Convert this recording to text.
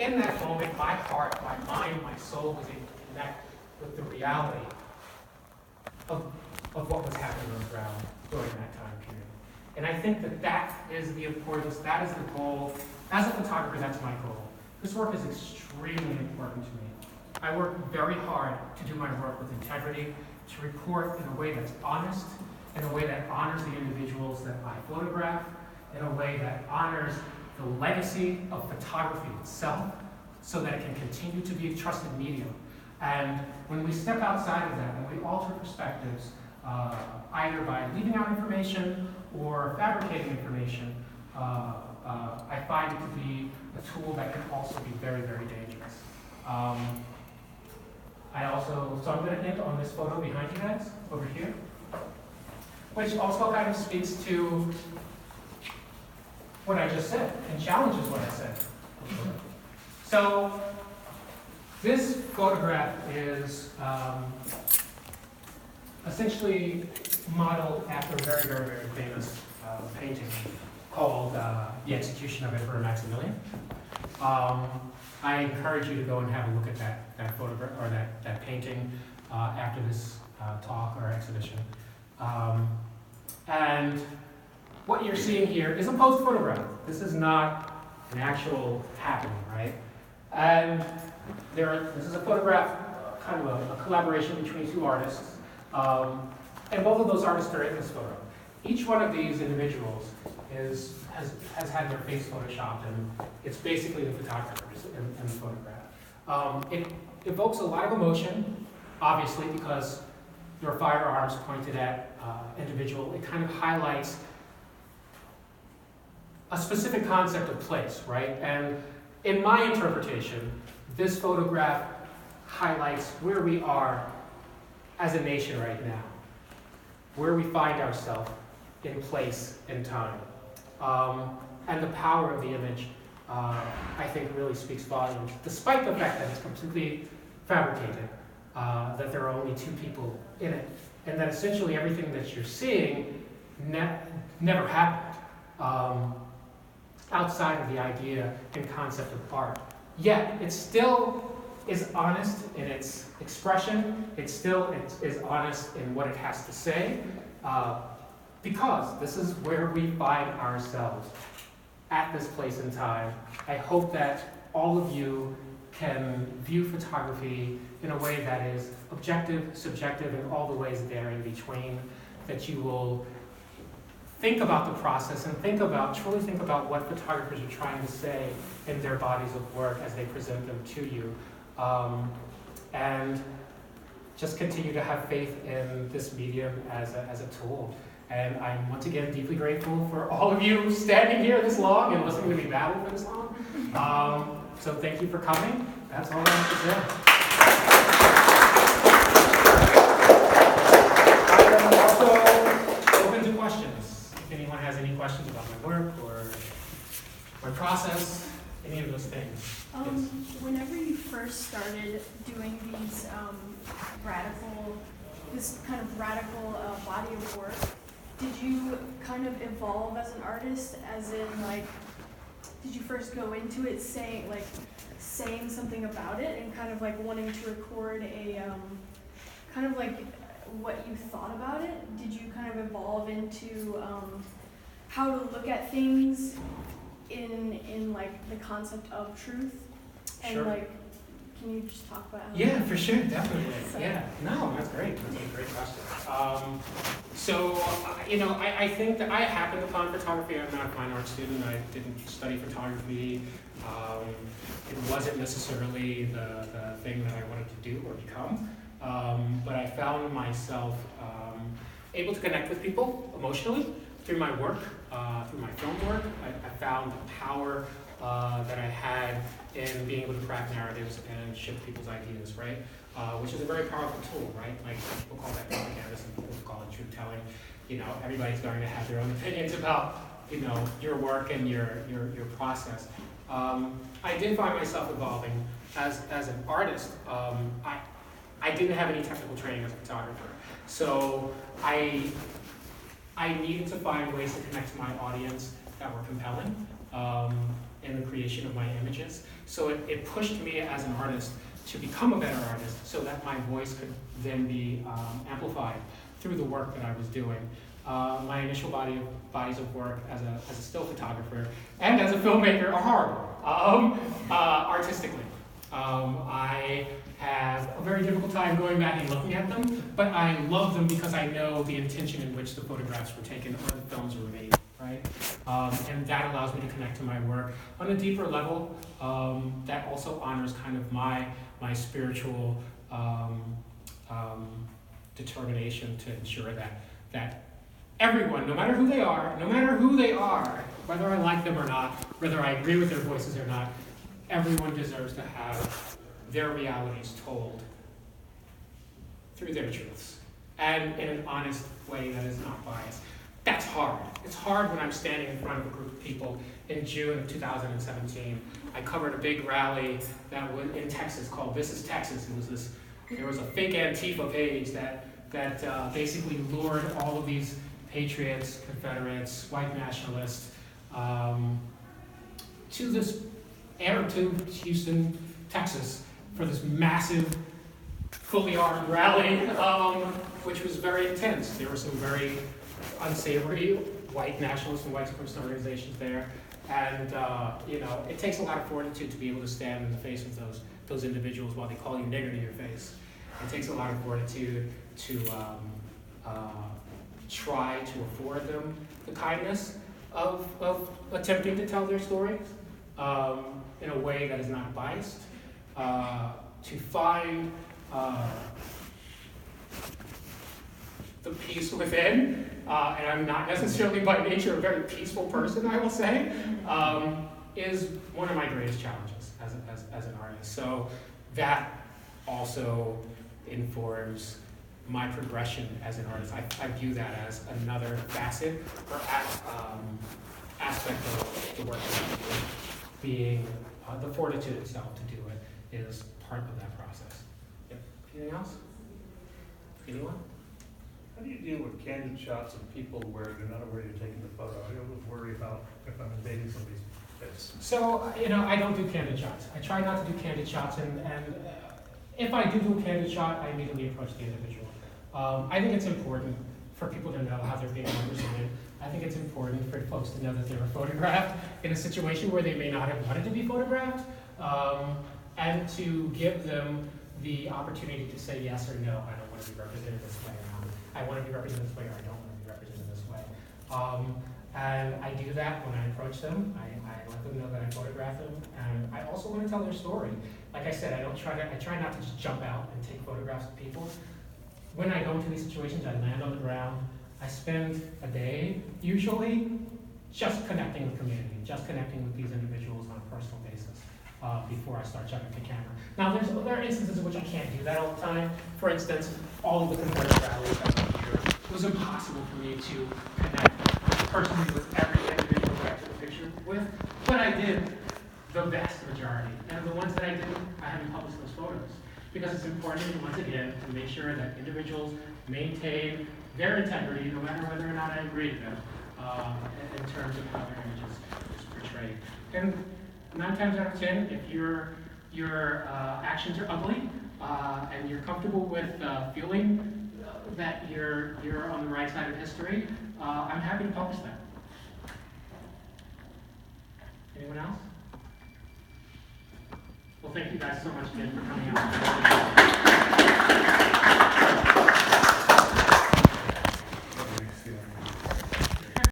in that moment, my heart, my mind, my soul was able to connect with the reality of what was happening on the ground during that time period. And I think that that is the importance, that is the goal. As a photographer, that's my goal. This work is extremely important to me. I work very hard to do my work with integrity, to report in a way that's honest, in a way that honors the individuals that I photograph, in a way that honors the legacy of photography itself, so that it can continue to be a trusted medium. And when we step outside of that, when we alter perspectives, either by leaving out information or fabricating information, I find it to be a tool that can also be very, very dangerous. So I'm going to end on this photo behind you guys, over here, which also kind of speaks to what I just said and challenges what I said. So this photograph is essentially modeled after a very, very, very famous painting called The Execution of Emperor Maximilian. I encourage you to go and have a look at that photograph or that painting after this talk or exhibition. And what you're seeing here is a post photograph. This is not an actual happening, right? And this is a photograph, kind of a collaboration between two artists. And both of those artists are in this photo. Each one of these individuals has had their face photoshopped, and it's basically the photographers in the photograph. It evokes a lot of emotion, obviously, because there are firearms pointed at individual. It kind of highlights a specific concept of place, right? And in my interpretation, this photograph highlights where we are as a nation right now, where we find ourselves in place and time. And the power of the image, I think, really speaks volumes, despite the fact that it's completely fabricated, that there are only two people in it, and that essentially everything that you're seeing never happened outside of the idea and concept of art. Yet, it still is honest in its expression, it still is honest in what it has to say, because this is where we find ourselves at this place in time. I hope that all of you can view photography in a way that is objective, subjective, and all the ways there in between, that you will think about the process and truly think about what photographers are trying to say in their bodies of work as they present them to you. And just continue to have faith in this medium as a tool. And I'm once again deeply grateful for all of you standing here this long and listening to me babble for this long. So thank you for coming. That's all I have to say. I am also open to questions. If anyone has any questions about my work or my process, any of those things. Yes. Whenever you first started doing these this kind of radical body of work, did you kind of evolve as an artist? As in, like, did you first go into it saying something about it and kind of like wanting to record a kind of like what you thought about it? Did you kind of evolve into how to look at things in like the concept of truth? And Sure. like, can you just talk about how? Yeah, for sure, definitely. So- Yeah, no, that's great. That's a great question. I think that I happened upon photography. I'm not a fine art student. I didn't study photography. It wasn't necessarily the thing that I wanted to do or become. But I found myself able to connect with people emotionally through my work, through my film work. I found the power that I had in being able to craft narratives and shift people's ideas, right? Which is a very powerful tool, right? Like, people call that propaganda, some people call it truth telling. Everybody's going to have their own opinions about, your work and your process. I did find myself evolving as an artist. I didn't have any technical training as a photographer, so I needed to find ways to connect to my audience that were compelling. In the creation of my images. So it pushed me as an artist to become a better artist so that my voice could then be amplified through the work that I was doing. My initial bodies of work as a still photographer and as a filmmaker are horrible, artistically. I have a very difficult time going back and looking at them, but I love them because I know the intention in which the photographs were taken or the films were made, right? And that allows me to connect to my work on a deeper level that also honors kind of my spiritual determination to ensure that everyone, no matter who they are, whether I like them or not, whether I agree with their voices or not, everyone deserves to have their realities told through their truths and in an honest way that is not biased. That's hard. It's hard when I'm standing in front of a group of people in June of 2017. I covered a big rally that was in Texas called This Is Texas. There was a fake Antifa page that basically lured all of these patriots, Confederates, white nationalists to Houston, Texas, for this massive, fully armed rally, which was very intense. There were some very unsavory white nationalist and white supremacist organizations there, and it takes a lot of fortitude to be able to stand in the face of those individuals while they call you nigger to your face. It takes a lot of fortitude to try to afford them the kindness of attempting to tell their stories in a way that is not biased, to find the peace within, and I'm not necessarily by nature a very peaceful person, I will say, is one of my greatest challenges as an artist. So that also informs my progression as an artist. I view that as another facet or aspect of the work that I'm doing. Being the fortitude itself to do it is part of that process. Yep. Anything else? Anyone? How do you deal with candid shots of people where you're not aware you're taking the photo? I always worry about if I'm invading somebody's space. So, I don't do candid shots. I try not to do candid shots, and if I do a candid shot, I immediately approach the individual. I think it's important for people to know how they're being represented. I think it's important for folks to know that they were photographed in a situation where they may not have wanted to be photographed, and to give them the opportunity to say yes or no. I don't want to be represented this way, or I want to be represented this way, or I don't want to be represented this way. And I do that when I approach them. I let them know that I photograph them, and I also want to tell their story. Like I said, I try not to just jump out and take photographs of people. When I go into these situations, I land on the ground. I spend a day, usually, just connecting with community, just connecting with these individuals on a personal basis before I start checking the camera. Now, there are instances in which I can't do that all the time. For instance, all of the Confederate rallies that were here, it was impossible for me to connect personally with every individual that I took a picture with, but I did the vast majority. And the ones that I didn't, I haven't published those photos. Because it's important, once again, to make sure that individuals maintain their integrity, no matter whether or not I agree with them, in terms of how their image is portrayed. And 9 times out of 10, if your actions are ugly, and you're comfortable with feeling that you're on the right side of history, I'm happy to publish that. Anyone else? Well, thank you guys so much again for coming out.